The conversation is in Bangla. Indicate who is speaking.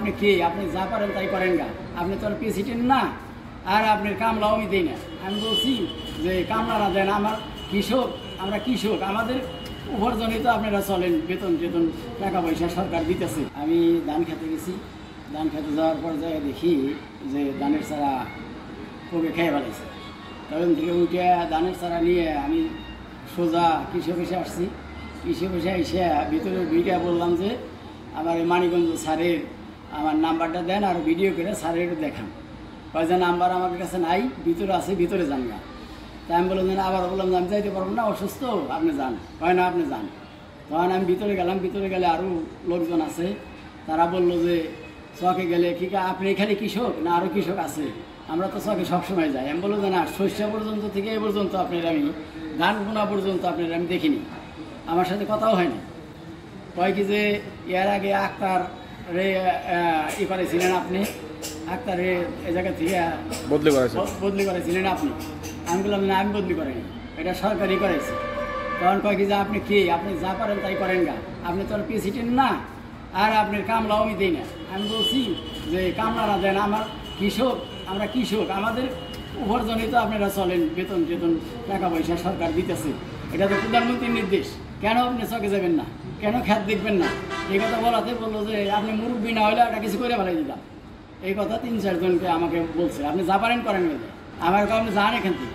Speaker 1: আপনি কে, আপনি যা পারেন তাই করেন গা, আপনি তো আর প্রেসিডেন্ট না, আর আপনার কামলাও আমি দিই না। আমি বলছি যে কামলারা দেন, আমার কৃষক, আমরা কৃষক, আমাদের উপার্জনই তো আপনারা চলেন, বেতন টেতন টাকা পয়সা সরকার দিতেছে। আমি ধান খেতে গেছি, ধান খেতে যাওয়ার পর জায়গায় দেখি যে ধানের চারা পোকে খেয়ে ফেলেছে। তখন থেকে উঠে ধানের চারা নিয়ে আমি সোজা কৃষি অফিসে আসছি। কৃষি অফিসে এসে ভিতরে ঢুকে বললাম যে আমার এই মানিকগঞ্জ স্যারের আমার নাম্বারটা দেন আর ভিডিও করে স্যারের দেখান। কয়েকটা নাম্বার আমার কাছে নাই, ভিতরে আছে, ভিতরে যান না। তাই আমি বললাম যে আবার বললাম যে আমি যাইতে পারবো না, অসুস্থ, আপনি যান। হয় না, আপনি যান। তখন আমি ভিতরে গেলাম, ভিতরে গেলে আরও লোকজন আছে, তারা বললো যে চকে গেলে কি আপনি এখানে কৃষক না আরও কৃষক আছে, আমরা তো চকে সবসময় যাই। আমি বললো যে না, শস্য পর্যন্ত থেকে এই পর্যন্ত আপনার আমি ধান বোনা পর্যন্ত আপনার আমি দেখিনি, আমার সাথে কথাও হয়নি। কয় কি যে এর আগে আক্তার রে ই করেছিলেন আপনি, আক্তার রে এ জায়গা থেকে বদলি করেছিলেন আপনি। আমি বললাম না, আমি বদলি করিনি, এটা সরকারই করেছে। তখন কয় কি যে আপনি কে, আপনি যা পারেন তাই করেন গা, আপনি তো আর প্রেসিডেন্ট না, আর আপনার কামলাও আমি দিই না। আমি বলছি যে কামলারা দেন, আমার কৃষক, আমরা কৃষক, আমাদের উপার্জনই তো আপনারা চলেন, বেতন টেতন টাকা পয়সা সরকার দিতেছে। এটা তো প্রধানমন্ত্রীর নির্দেশ। কেন আপনি চকে যাবেন না, কেন খ্যাত দেখবেন না? এই কথা বলাতে বললো যে আপনি মুরব্বী না হলে একটা কিছু করে ফেলাই দিতাম। এই কথা 3-4 জনকে আমাকে বলছে, আপনি যা পারেন করেন। আমার আপনি যান এখান থেকে।